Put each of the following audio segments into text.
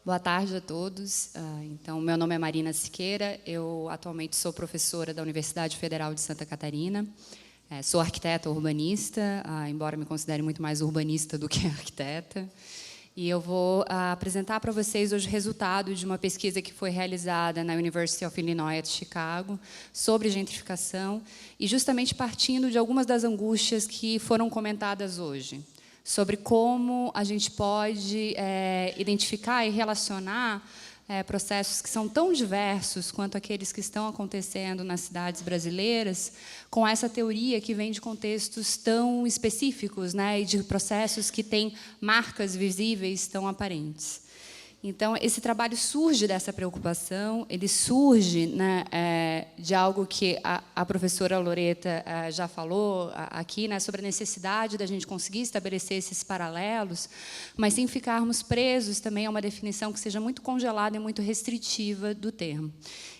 Boa tarde a todos. Então, meu nome é Marina Siqueira, eu atualmente sou professora da Universidade Federal de Santa Catarina, sou arquiteta urbanista, embora me considere muito mais urbanista do que arquiteta, e eu vou apresentar para vocês hoje o resultado de uma pesquisa que foi realizada na University of Illinois de Chicago sobre gentrificação, e justamente partindo de algumas das angústias que foram comentadas hoje, sobre como a gente pode identificar e relacionar processos que são tão diversos quanto aqueles que estão acontecendo nas cidades brasileiras, com essa teoria que vem de contextos tão específicos, né, e de processos que têm marcas visíveis tão aparentes. Então, esse trabalho surge dessa preocupação, ele surge, né, de algo que a professora Loreta já falou aqui, né, sobre a necessidade da gente conseguir estabelecer esses paralelos, mas sem ficarmos presos também a uma definição que seja muito congelada e muito restritiva do termo.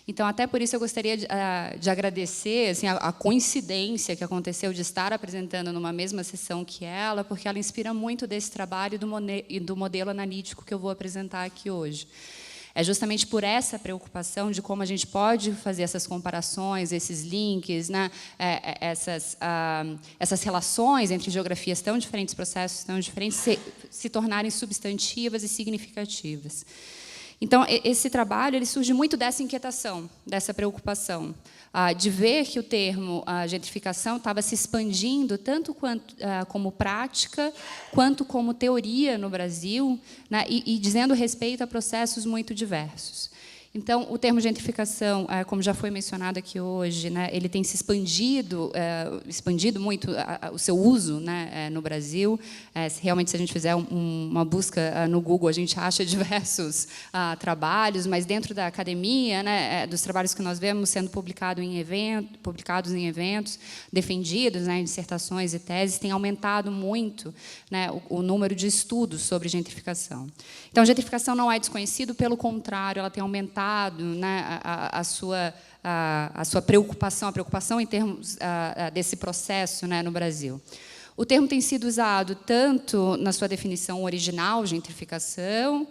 Então, até por isso, eu gostaria de agradecer assim, a coincidência que aconteceu de estar apresentando numa mesma sessão que ela, porque ela inspira muito desse trabalho e do modelo analítico que eu vou apresentar aqui hoje. É justamente por essa preocupação de como a gente pode fazer essas comparações, esses links, né, essas relações entre geografias tão diferentes, processos tão diferentes, se tornarem substantivas e significativas. Então, esse trabalho ele surge muito dessa inquietação, dessa preocupação, de ver que o termo gentrificação estava se expandindo tanto como prática, quanto como teoria no Brasil, né, e dizendo respeito a processos muito diversos. Então, o termo gentrificação, como já foi mencionado aqui hoje, né, ele tem se expandido muito o seu uso, né, no Brasil. Realmente, se a gente fizer uma busca no Google, a gente acha diversos trabalhos, mas dentro da academia, né, dos trabalhos que nós vemos sendo publicados em eventos, defendidos, né, em dissertações e teses, tem aumentado muito, né, o número de estudos sobre gentrificação. Então, a gentrificação não é desconhecido, pelo contrário, ela tem aumentado, né, a sua preocupação, a preocupação em termos desse processo, né, no Brasil. O termo tem sido usado tanto na sua definição original, gentrification,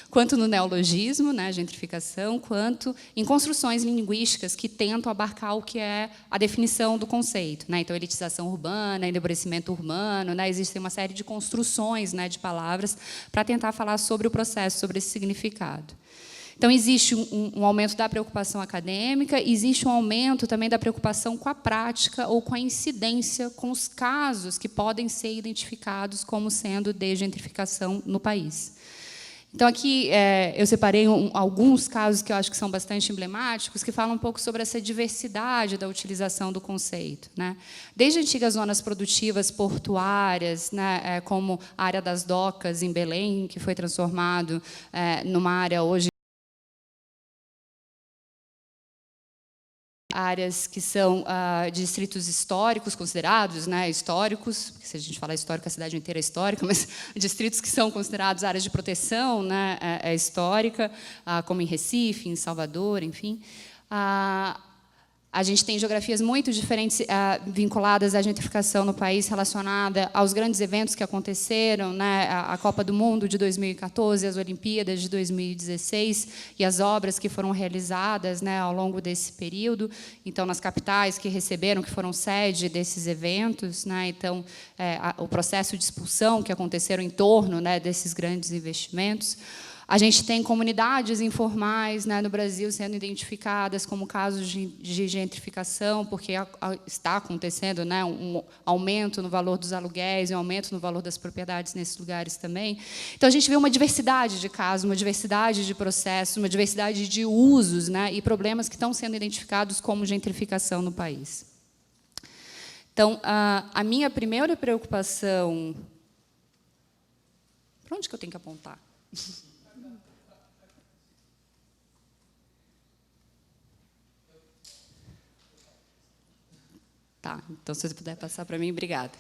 quanto no neologismo, né, gentrificação, quanto em construções linguísticas que tentam abarcar o que é a definição do conceito, né? Então, elitização urbana, endurecimento urbano, né? Existem uma série de construções, né, de palavras para tentar falar sobre o processo, sobre esse significado. Então, existe um aumento da preocupação acadêmica, existe um aumento também da preocupação com a prática ou com a incidência, com os casos que podem ser identificados como sendo de gentrificação no país. Então, aqui eu separei alguns casos que eu acho que são bastante emblemáticos, que falam um pouco sobre essa diversidade da utilização do conceito, né? Desde antigas zonas produtivas portuárias, né, como a área das docas em Belém, que foi transformado numa área hoje áreas que são distritos históricos, considerados, né, históricos, porque se a gente falar histórico, a cidade inteira é histórica, mas distritos que são considerados áreas de proteção, né, histórica, como em Recife, em Salvador, enfim. A gente tem geografias muito diferentes vinculadas à gentrificação no país, relacionada aos grandes eventos que aconteceram, né, a Copa do Mundo de 2014, as Olimpíadas de 2016 e as obras que foram realizadas, né, ao longo desse período. Então, nas capitais que receberam, que foram sede desses eventos, né, então o processo de expulsão que aconteceram em torno, né, desses grandes investimentos. A gente tem comunidades informais, né, no Brasil sendo identificadas como casos de gentrificação, porque está acontecendo, né, um aumento no valor dos aluguéis, um aumento no valor das propriedades nesses lugares também. Então, a gente vê uma diversidade de casos, uma diversidade de processos, uma diversidade de usos, né, e problemas que estão sendo identificados como gentrificação no país. Então, a minha primeira preocupação... Para onde que eu tenho que apontar? Tá, então, se você puder passar para mim, obrigada.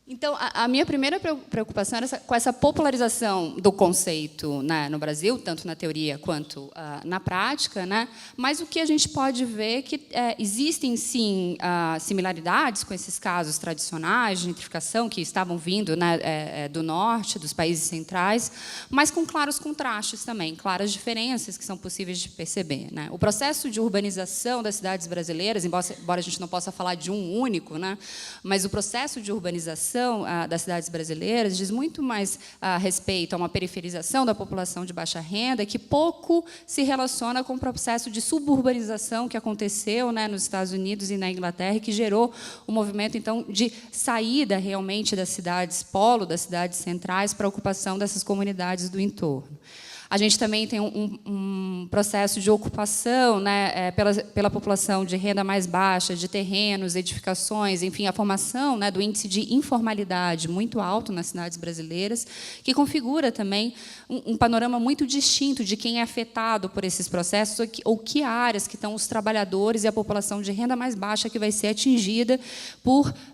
Então, a minha primeira preocupação era com essa popularização do conceito, né, no Brasil, tanto na teoria quanto na prática, né? Mas o que a gente pode ver é que existem, sim, similaridades com esses casos tradicionais de gentrificação que estavam vindo, né, do norte, dos países centrais, mas com claros contrastes também, claras diferenças que são possíveis de perceber, né? O processo de urbanização das cidades brasileiras, embora a gente não possa falar de um único, né, mas o processo de urbanização das cidades brasileiras diz muito mais a respeito a uma periferização da população de baixa renda, que pouco se relaciona com o processo de suburbanização que aconteceu, né, nos Estados Unidos e na Inglaterra, e que gerou um movimento, então, de saída realmente das cidades polo, das cidades centrais, para a ocupação dessas comunidades do entorno. A gente também tem um processo de ocupação, né, pela população de renda mais baixa, de terrenos, edificações, enfim, a formação, né, do índice de informalidade muito alto nas cidades brasileiras, que configura também um panorama muito distinto de quem é afetado por esses processos ou que áreas que estão os trabalhadores e a população de renda mais baixa que vai ser atingida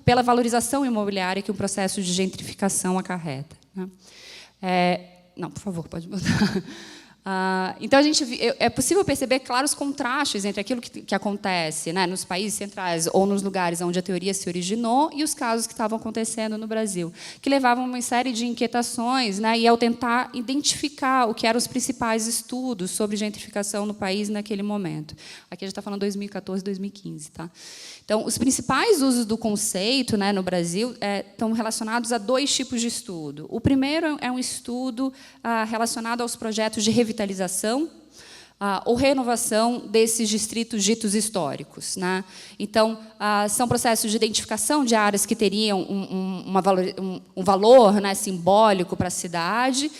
pela valorização imobiliária que o processo de gentrificação acarreta, né? Não, por favor, pode botar. Então, é possível perceber claros contrastes entre aquilo que acontece, né, nos países centrais ou nos lugares onde a teoria se originou e os casos que estavam acontecendo no Brasil, que levavam a uma série de inquietações, né, e ao tentar identificar o que eram os principais estudos sobre gentrificação no país naquele momento. Aqui a gente está falando 2014, 2015. Tá? Então, os principais usos do conceito, né, no Brasil estão relacionados a dois tipos de estudo. O primeiro é um estudo relacionado aos projetos de revitalização ou renovação desses distritos ditos históricos, né? Então, são processos de identificação de áreas que teriam um valor, né, simbólico para a cidade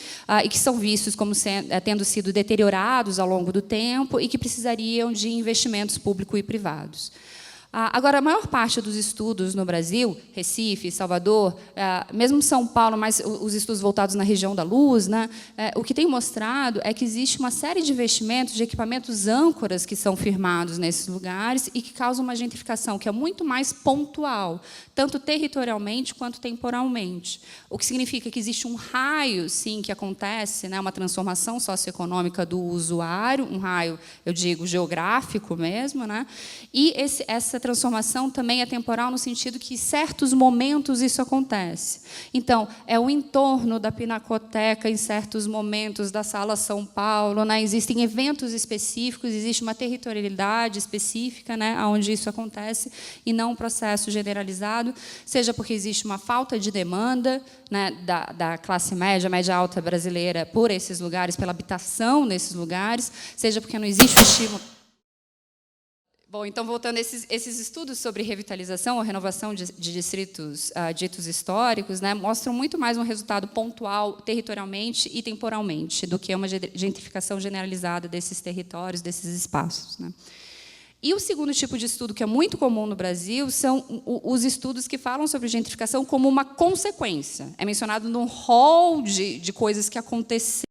e que são vistos como tendo sido deteriorados ao longo do tempo e que precisariam de investimentos públicos e privados. Agora, a maior parte dos estudos no Brasil, Recife, Salvador, mesmo São Paulo, mas os estudos voltados na região da Luz, né, o que tem mostrado é que existe uma série de investimentos, de equipamentos âncoras que são firmados nesses lugares e que causam uma gentrificação que é muito mais pontual, tanto territorialmente quanto temporalmente. O que significa que existe um raio, sim, que acontece, né, uma transformação socioeconômica do usuário, um raio, eu digo, geográfico mesmo, né, e essa transformação também é temporal no sentido que, em certos momentos, isso acontece. Então, é o entorno da Pinacoteca, em certos momentos, da Sala São Paulo, né? Existem eventos específicos, existe uma territorialidade específica, né, onde isso acontece, e não um processo generalizado, seja porque existe uma falta de demanda, né, da classe média, média alta brasileira por esses lugares, pela habitação nesses lugares, seja porque não existe o estímulo. Bom, então, voltando a esses estudos sobre revitalização ou renovação de distritos ditos históricos, né, mostram muito mais um resultado pontual, territorialmente e temporalmente, do que uma gentrificação generalizada desses territórios, desses espaços, né. E o segundo tipo de estudo, que é muito comum no Brasil, são os estudos que falam sobre gentrificação como uma consequência. É mencionado num rol de coisas que aconteceram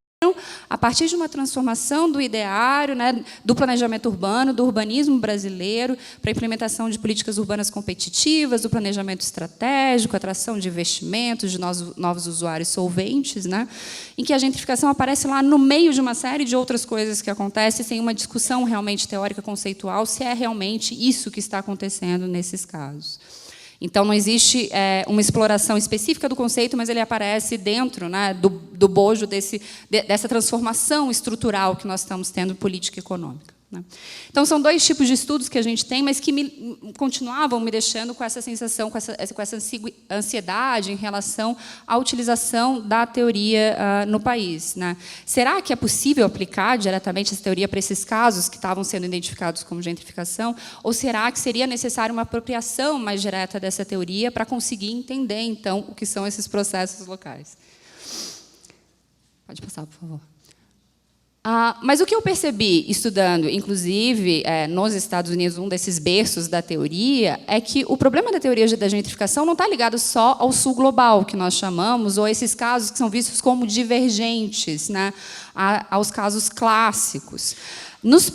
a partir de uma transformação do ideário, né, do planejamento urbano, do urbanismo brasileiro, para a implementação de políticas urbanas competitivas, do planejamento estratégico, atração de investimentos, de novos usuários solventes, né, em que a gentrificação aparece lá no meio de uma série de outras coisas que acontecem, sem uma discussão realmente teórica, conceitual, se é realmente isso que está acontecendo nesses casos. Então, não existe uma exploração específica do conceito, mas ele aparece dentro, né, do bojo dessa transformação estrutural que nós estamos tendo política e econômica, né? Então, são dois tipos de estudos que a gente tem, mas que continuavam me deixando com essa sensação, com essa ansiedade em relação à utilização da teoria no país, né? Será que é possível aplicar diretamente essa teoria para esses casos que estavam sendo identificados como gentrificação? Ou será que seria necessária uma apropriação mais direta dessa teoria para conseguir entender, então, o que são esses processos locais? Pode passar, por favor. Mas o que eu percebi, estudando, inclusive, nos Estados Unidos, um desses berços da teoria, é que o problema da teoria da gentrificação não está ligado só ao sul global, que nós chamamos, ou a esses casos que são vistos como divergentes, né, aos casos clássicos. Nos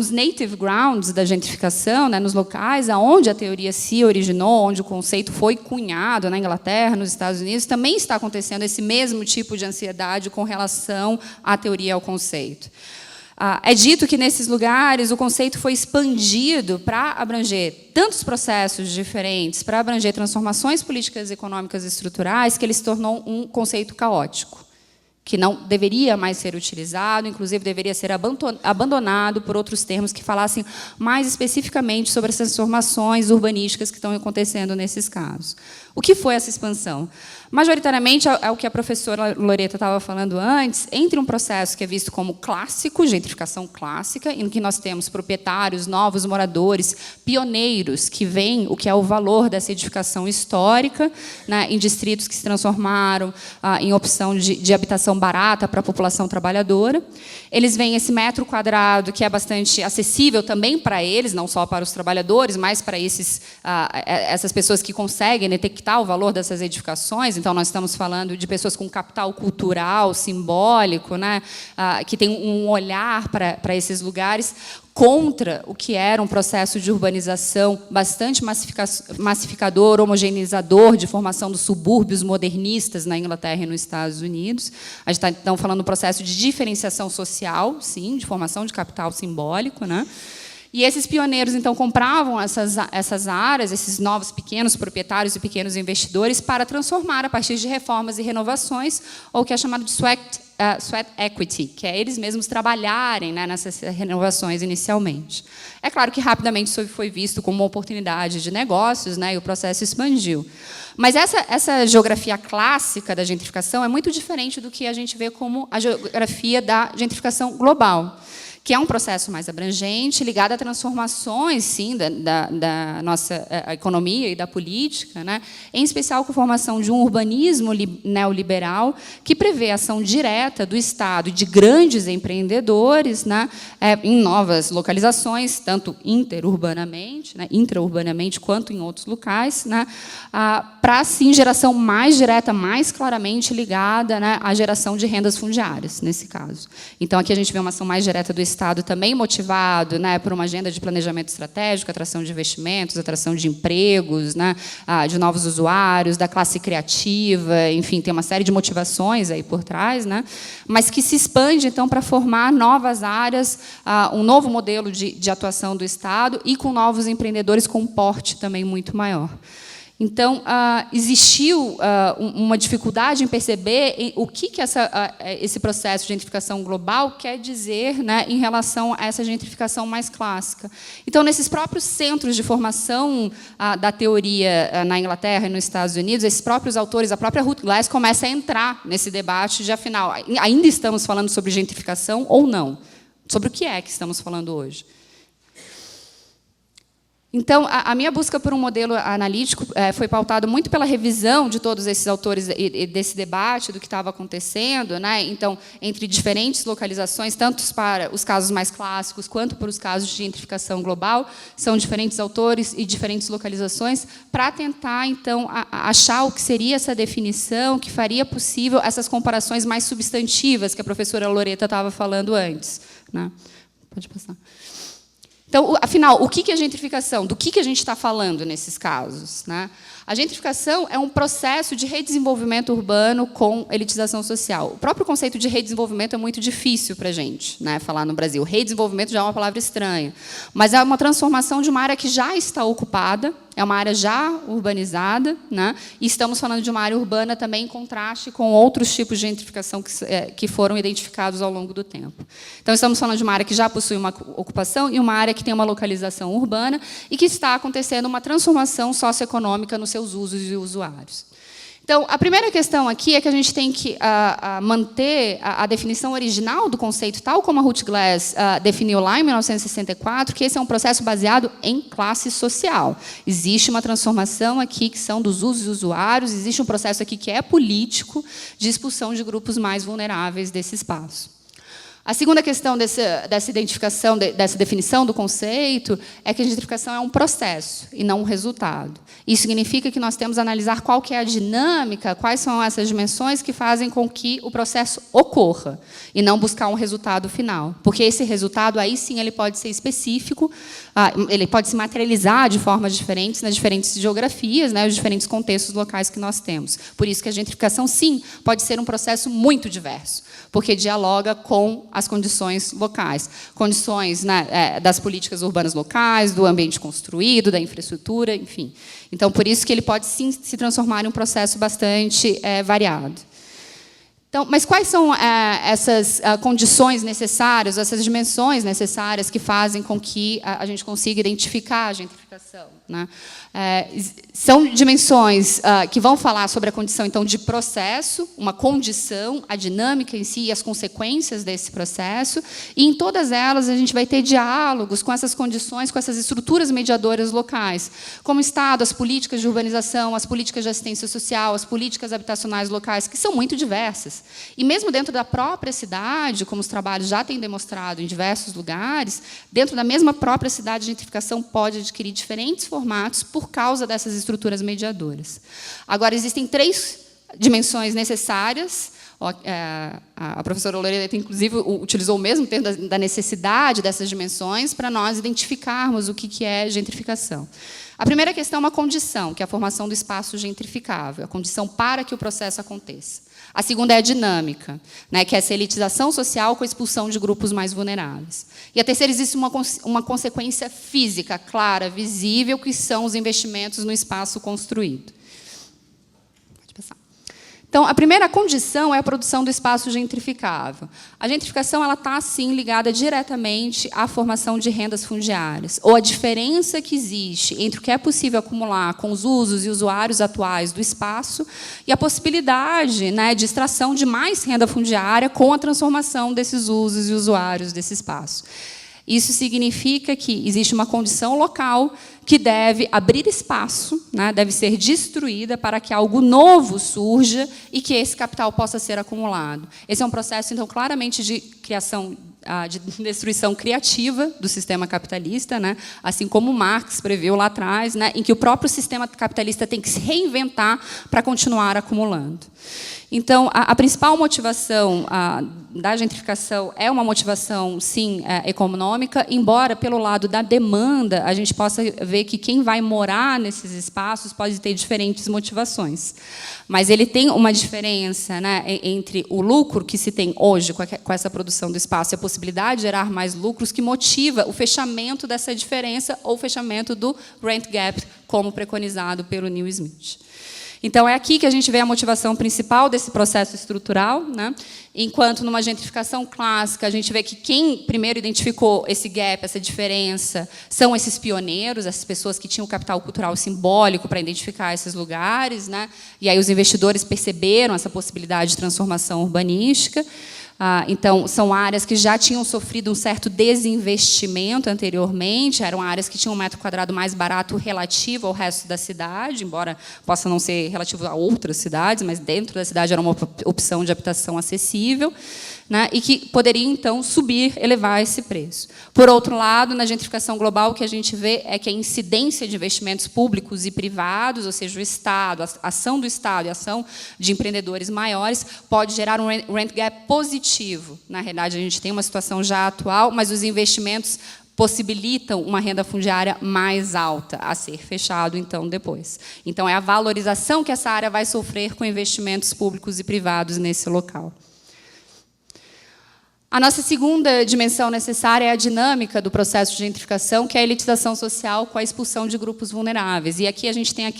native grounds da gentrificação, né, nos locais onde a teoria se originou, onde o conceito foi cunhado, na Inglaterra, nos Estados Unidos, também está acontecendo esse mesmo tipo de ansiedade com relação à teoria e ao conceito. É dito que, nesses lugares, o conceito foi expandido para abranger tantos processos diferentes, para abranger transformações políticas, econômicas e estruturais, que ele se tornou um conceito caótico, que não deveria mais ser utilizado, inclusive deveria ser abandonado por outros termos que falassem mais especificamente sobre as transformações urbanísticas que estão acontecendo nesses casos. O que foi essa expansão? Majoritariamente, é o que a professora Loreta estava falando antes, entre um processo que é visto como clássico, gentrificação clássica, em que nós temos proprietários, novos moradores, pioneiros, que veem o que é o valor dessa edificação histórica, né, em distritos que se transformaram em opção de habitação barata para a população trabalhadora. Eles veem esse metro quadrado, que é bastante acessível também para eles, não só para os trabalhadores, mas para essas pessoas que conseguem detectar o valor dessas edificações. Então, nós estamos falando de pessoas com capital cultural, simbólico, né, que têm um olhar para esses lugares contra o que era um processo de urbanização bastante massificador, homogeneizador, de formação dos subúrbios modernistas na Inglaterra e nos Estados Unidos. A gente está, então, falando de um processo de diferenciação social, sim, de formação de capital simbólico, né? E esses pioneiros, então, compravam essas áreas, esses novos pequenos proprietários e pequenos investidores, para transformar, a partir de reformas e renovações, ou o que é chamado de sweat equity, que é eles mesmos trabalharem, né, nessas renovações inicialmente. É claro que, rapidamente, isso foi visto como uma oportunidade de negócios, né, e o processo expandiu. Mas essa geografia clássica da gentrificação é muito diferente do que a gente vê como a geografia da gentrificação global, que é um processo mais abrangente, ligado a transformações, sim, da nossa economia e da política, né? Em especial com a formação de um urbanismo neoliberal que prevê a ação direta do Estado e de grandes empreendedores, né, em novas localizações, tanto interurbanamente, né, intraurbanamente, quanto em outros locais, né, para, assim, geração mais direta, mais claramente ligada, né, à geração de rendas fundiárias, nesse caso. Então, aqui a gente vê uma ação mais direta do Estado também motivado, né, por uma agenda de planejamento estratégico, atração de investimentos, atração de empregos, né, de novos usuários, da classe criativa, enfim, tem uma série de motivações aí por trás, né, mas que se expande, então, para formar novas áreas, um novo modelo de atuação do Estado e com novos empreendedores com um porte também muito maior. Então, existiu uma dificuldade em perceber o que esse processo de gentrificação global quer dizer, né, em relação a essa gentrificação mais clássica. Então, nesses próprios centros de formação da teoria na Inglaterra e nos Estados Unidos, esses próprios autores, a própria Ruth Glass, começa a entrar nesse debate de, afinal, ainda estamos falando sobre gentrificação ou não? Sobre o que é que estamos falando hoje? Então, a minha busca por um modelo analítico foi pautada muito pela revisão de todos esses autores e desse debate do que estava acontecendo, né? Então, entre diferentes localizações, tanto para os casos mais clássicos quanto para os casos de gentrificação global, são diferentes autores e diferentes localizações, para tentar, então, achar o que seria essa definição que faria possível essas comparações mais substantivas que a professora Loreta estava falando antes, né? Pode passar. Então, afinal, o que é gentrificação? Do que a gente está falando nesses casos, né? A gentrificação é um processo de redesenvolvimento urbano com elitização social. O próprio conceito de redesenvolvimento é muito difícil para a gente, né, falar no Brasil. Redesenvolvimento já é uma palavra estranha, mas é uma transformação de uma área que já está ocupada, é uma área já urbanizada, né, e estamos falando de uma área urbana também em contraste com outros tipos de gentrificação que foram identificados ao longo do tempo. Então, estamos falando de uma área que já possui uma ocupação e uma área que tem uma localização urbana e que está acontecendo uma transformação socioeconômica nos seus usos e usuários. Então, a primeira questão aqui é que a gente tem que manter a definição original do conceito, tal como a Ruth Glass definiu lá em 1964, que esse é um processo baseado em classe social. Existe uma transformação aqui que são dos usos e usuários, existe um processo aqui que é político de expulsão de grupos mais vulneráveis desse espaço. A segunda questão dessa identificação, dessa definição do conceito, é que a gentrificação é um processo e não um resultado. Isso significa que nós temos que analisar qual que é a dinâmica, quais são essas dimensões que fazem com que o processo ocorra, e não buscar um resultado final. Porque esse resultado, aí sim, ele pode ser específico, ele pode se materializar de formas diferentes nas diferentes geografias, né, os diferentes contextos locais que nós temos. Por isso que a gentrificação, sim, pode ser um processo muito diverso, porque dialoga com as condições locais, condições, né, das políticas urbanas locais, do ambiente construído, da infraestrutura, enfim. Então, por isso que ele pode, sim, se transformar em um processo bastante variado. Então, mas quais são essas condições necessárias, essas dimensões necessárias que fazem com que a gente consiga identificar a gentrificação, né? São dimensões que vão falar sobre a condição, então, de processo, uma condição, a dinâmica em si e as consequências desse processo, e em todas elas a gente vai ter diálogos com essas condições, com essas estruturas mediadoras locais, como o Estado, as políticas de urbanização, as políticas de assistência social, as políticas habitacionais locais, que são muito diversas. E mesmo dentro da própria cidade, como os trabalhos já têm demonstrado em diversos lugares, dentro da mesma própria cidade, a gentrificação pode adquirir diferentes formatos por causa dessas estruturas mediadoras. Agora, existem 3 dimensões necessárias. A professora Loreta, inclusive, utilizou o mesmo termo da necessidade dessas dimensões para nós identificarmos o que é gentrificação. A primeira questão é uma condição, que é a formação do espaço gentrificável, a condição para que o processo aconteça. A segunda é a dinâmica, né, que é essa elitização social com a expulsão de grupos mais vulneráveis. E a terceira, existe uma consequência física, clara, visível, que são os investimentos no espaço construído. Pode passar. Então, a primeira condição é a produção do espaço gentrificável. A gentrificação está, sim, ligada diretamente à formação de rendas fundiárias, ou a diferença que existe entre o que é possível acumular com os usos e usuários atuais do espaço e a possibilidade, né, de extração de mais renda fundiária com a transformação desses usos e usuários desse espaço. Isso significa que existe uma condição local que deve abrir espaço, né, deve ser destruída para que algo novo surja e que esse capital possa ser acumulado. Esse é um processo, então, claramente de criação, de destruição criativa do sistema capitalista, né, assim como Marx previu lá atrás, né, em que o próprio sistema capitalista tem que se reinventar para continuar acumulando. Então, a principal motivação da gentrificação é uma motivação, sim, econômica, embora, pelo lado da demanda, a gente possa ver que quem vai morar nesses espaços pode ter diferentes motivações. Mas ele tem uma diferença, né, entre o lucro que se tem hoje com essa produção do espaço e a possibilidade de gerar mais lucros, que motiva o fechamento dessa diferença ou o fechamento do rent gap, como preconizado pelo Neil Smith. Então, é aqui que a gente vê a motivação principal desse processo estrutural, né? Enquanto, numa gentrificação clássica, a gente vê que quem primeiro identificou esse gap, essa diferença, são esses pioneiros, essas pessoas que tinham o capital cultural simbólico para identificar esses lugares, né? E aí os investidores perceberam essa possibilidade de transformação urbanística. Então, são áreas que já tinham sofrido um certo desinvestimento anteriormente, eram áreas que tinham um metro quadrado mais barato relativo ao resto da cidade, embora possa não ser relativo a outras cidades, mas dentro da cidade era uma opção de habitação acessível, né, e que poderia, então, subir, elevar esse preço. Por outro lado, na gentrificação global, o que a gente vê é que a incidência de investimentos públicos e privados, ou seja, o Estado, a ação do Estado e a ação de empreendedores maiores, pode gerar um rent gap positivo. Na realidade, a gente tem uma situação já atual, mas os investimentos possibilitam uma renda fundiária mais alta a ser fechado, então, depois. Então, é a valorização que essa área vai sofrer com investimentos públicos e privados nesse local. A nossa segunda dimensão necessária é a dinâmica do processo de gentrificação, que é a elitização social com a expulsão de grupos vulneráveis. E aqui a gente tem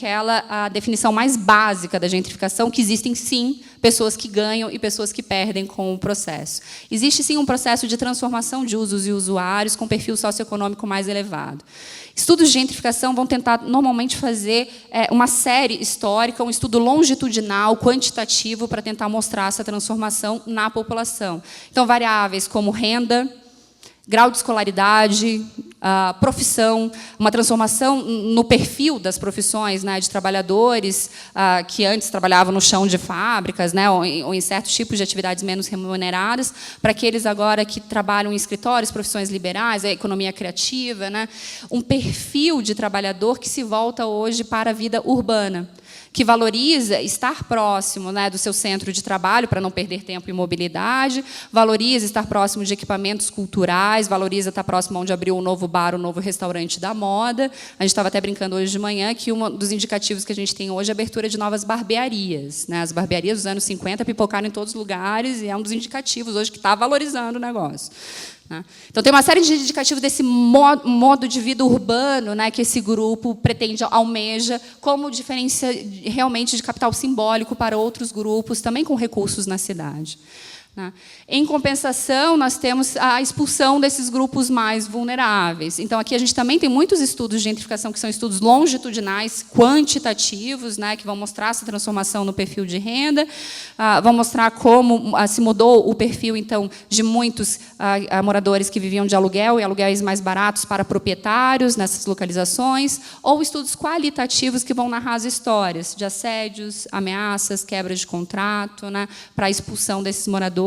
a definição mais básica da gentrificação, que existem, sim, pessoas que ganham e pessoas que perdem com o processo. Existe, sim, um processo de transformação de usos e usuários com perfil socioeconômico mais elevado. Estudos de gentrificação vão tentar, normalmente, fazer uma série histórica, um estudo longitudinal, quantitativo, para tentar mostrar essa transformação na população. Então, variáveis como renda, grau de escolaridade, profissão, uma transformação no perfil das profissões, né, de trabalhadores que antes trabalhavam no chão de fábricas, né, ou em certos tipos de atividades menos remuneradas, para aqueles agora que trabalham em escritórios, profissões liberais, a economia criativa, né, um perfil de trabalhador que se volta hoje para a vida urbana, que valoriza estar próximo, né, do seu centro de trabalho, para não perder tempo em mobilidade, valoriza estar próximo de equipamentos culturais, valoriza estar próximo onde abriu um novo bar, um novo restaurante da moda. A gente estava até brincando hoje de manhã que um dos indicativos que a gente tem hoje é a abertura de novas barbearias, né? As barbearias dos anos 50 pipocaram em todos os lugares e é um dos indicativos hoje que está valorizando o negócio. Então, tem uma série de indicativos desse modo de vida urbano, né, que esse grupo pretende, almeja, como diferença realmente de capital simbólico para outros grupos, também com recursos na cidade. Em compensação, nós temos a expulsão desses grupos mais vulneráveis. Então, aqui a gente também tem muitos estudos de gentrificação, que são estudos longitudinais, quantitativos, né, que vão mostrar essa transformação no perfil de renda, vão mostrar como se mudou o perfil, então, de muitos moradores que viviam de aluguel e aluguéis mais baratos para proprietários nessas localizações, ou estudos qualitativos que vão narrar as histórias de assédios, ameaças, quebras de contrato, né, para a expulsão desses moradores,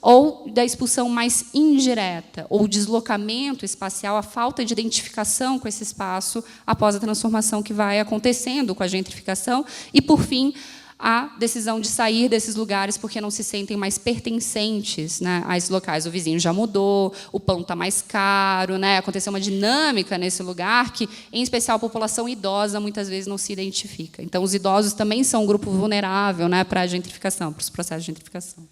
ou da expulsão mais indireta, ou deslocamento espacial, a falta de identificação com esse espaço após a transformação que vai acontecendo com a gentrificação, e, por fim, a decisão de sair desses lugares porque não se sentem mais pertencentes, né, a esses locais. O vizinho já mudou, o pão está mais caro, né, aconteceu uma dinâmica nesse lugar que, em especial, a população idosa muitas vezes não se identifica. Então, os idosos também são um grupo vulnerável, né, para a gentrificação, para os processos de gentrificação.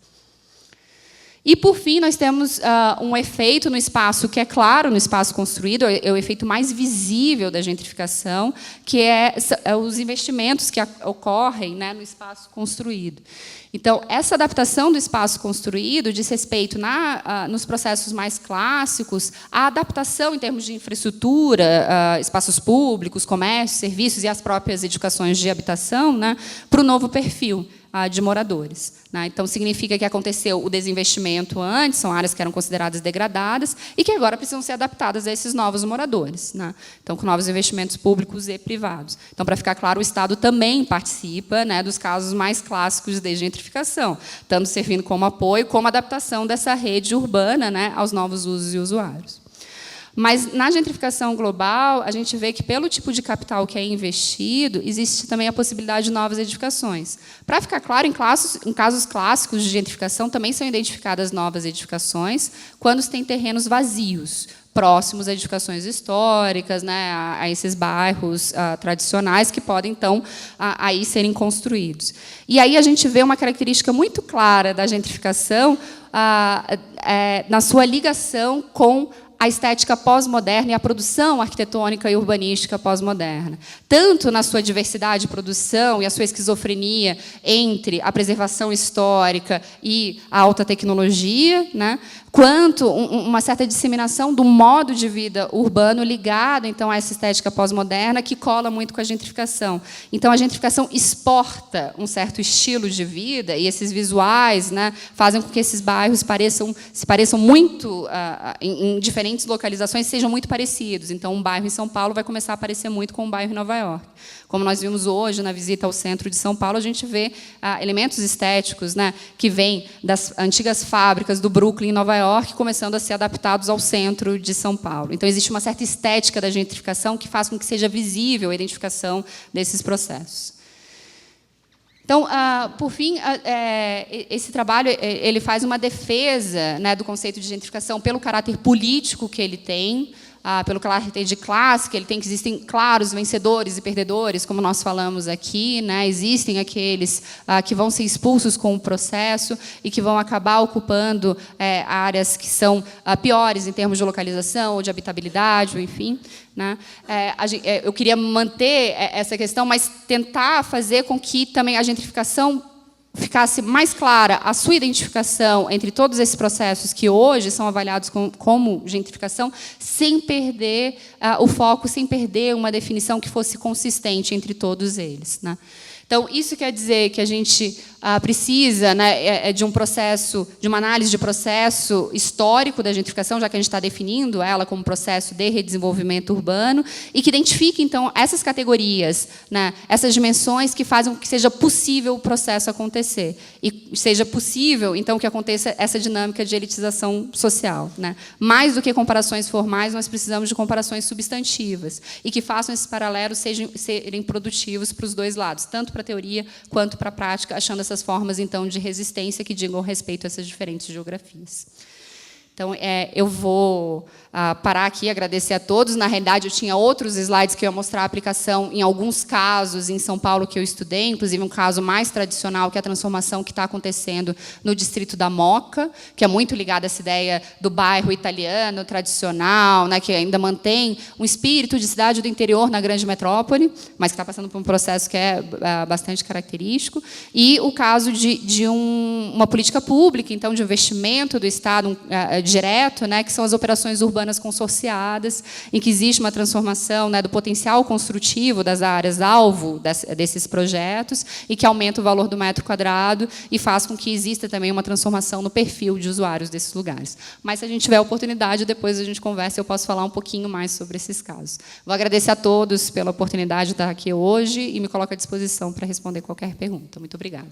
E, por fim, nós temos um efeito no espaço que é claro no espaço construído, é o efeito mais visível da gentrificação, que é os investimentos que ocorrem, né, no espaço construído. Então, essa adaptação do espaço construído diz respeito, nos processos mais clássicos, à adaptação em termos de infraestrutura, espaços públicos, comércio, serviços e as próprias edificações de habitação, né, para o novo perfil de moradores, né? Então, significa que aconteceu o desinvestimento antes, são áreas que eram consideradas degradadas e que agora precisam ser adaptadas a esses novos moradores, né? Então, com novos investimentos públicos e privados. Então, para ficar claro, o Estado também participa, né, dos casos mais clássicos de gentrificação, tanto servindo como apoio, como adaptação dessa rede urbana, né, aos novos usos e usuários. Mas, na gentrificação global, a gente vê que, pelo tipo de capital que é investido, existe também a possibilidade de novas edificações. Para ficar claro, em casos clássicos de gentrificação, também são identificadas novas edificações quando se tem terrenos vazios, próximos a edificações históricas, né, a esses bairros tradicionais, que podem, então, aí serem construídos. E aí a gente vê uma característica muito clara da gentrificação na sua ligação com a estética pós-moderna e a produção arquitetônica e urbanística pós-moderna. Tanto na sua diversidade de produção e a sua esquizofrenia entre a preservação histórica e a alta tecnologia, né, quanto uma certa disseminação do modo de vida urbano ligado, então, a essa estética pós-moderna, que cola muito com a gentrificação. Então, a gentrificação exporta um certo estilo de vida, e esses visuais, né, fazem com que esses bairros se pareçam muito, em diferentes localizações, sejam muito parecidos. Então, um bairro em São Paulo vai começar a parecer muito com um bairro em Nova York. Como nós vimos hoje, na visita ao centro de São Paulo, a gente vê elementos estéticos, né, que vêm das antigas fábricas do Brooklyn, em Nova York, começando a ser adaptados ao centro de São Paulo. Então, existe uma certa estética da gentrificação que faz com que seja visível a identificação desses processos. Então, por fim, esse trabalho ele faz uma defesa, né, do conceito de gentrificação pelo caráter político que ele tem, pelo caráter de classe que ele tem, que existem claros vencedores e perdedores, como nós falamos aqui, né? Existem aqueles que vão ser expulsos com o processo e que vão acabar ocupando áreas que são piores em termos de localização ou de habitabilidade, ou enfim, né? Eu queria manter essa questão, mas tentar fazer com que também a gentrificação ficasse mais clara a sua identificação entre todos esses processos que hoje são avaliados como gentrificação, sem perder o foco, sem perder uma definição que fosse consistente entre todos eles, né? Então, isso quer dizer que a gente precisa, né, de um processo, de uma análise de processo histórico da gentrificação, já que a gente está definindo ela como processo de redesenvolvimento urbano, e que identifique, então, essas categorias, né, essas dimensões que fazem com que seja possível o processo acontecer. E seja possível, então, que aconteça essa dinâmica de elitização social, né? Mais do que comparações formais, nós precisamos de comparações substantivas, e que façam esses paralelos serem produtivos para os dois lados, tanto para a teoria quanto para a prática, achando essas formas, então, de resistência que digam respeito a essas diferentes geografias. Então, eu vou parar aqui e agradecer a todos. Na realidade, eu tinha outros slides que eu ia mostrar a aplicação em alguns casos em São Paulo que eu estudei, inclusive um caso mais tradicional, que é a transformação que está acontecendo no distrito da Moca, que é muito ligado a essa ideia do bairro italiano tradicional, né, que ainda mantém um espírito de cidade do interior na grande metrópole, mas que está passando por um processo que é bastante característico. E o caso de uma política pública, então, de investimento do Estado direto, né, que são as operações urbanas consorciadas, em que existe uma transformação, né, do potencial construtivo das áreas-alvo desses projetos, e que aumenta o valor do metro quadrado e faz com que exista também uma transformação no perfil de usuários desses lugares. Mas, se a gente tiver a oportunidade, depois a gente conversa, eu posso falar um pouquinho mais sobre esses casos. Vou agradecer a todos pela oportunidade de estar aqui hoje e me coloco à disposição para responder qualquer pergunta. Muito obrigada.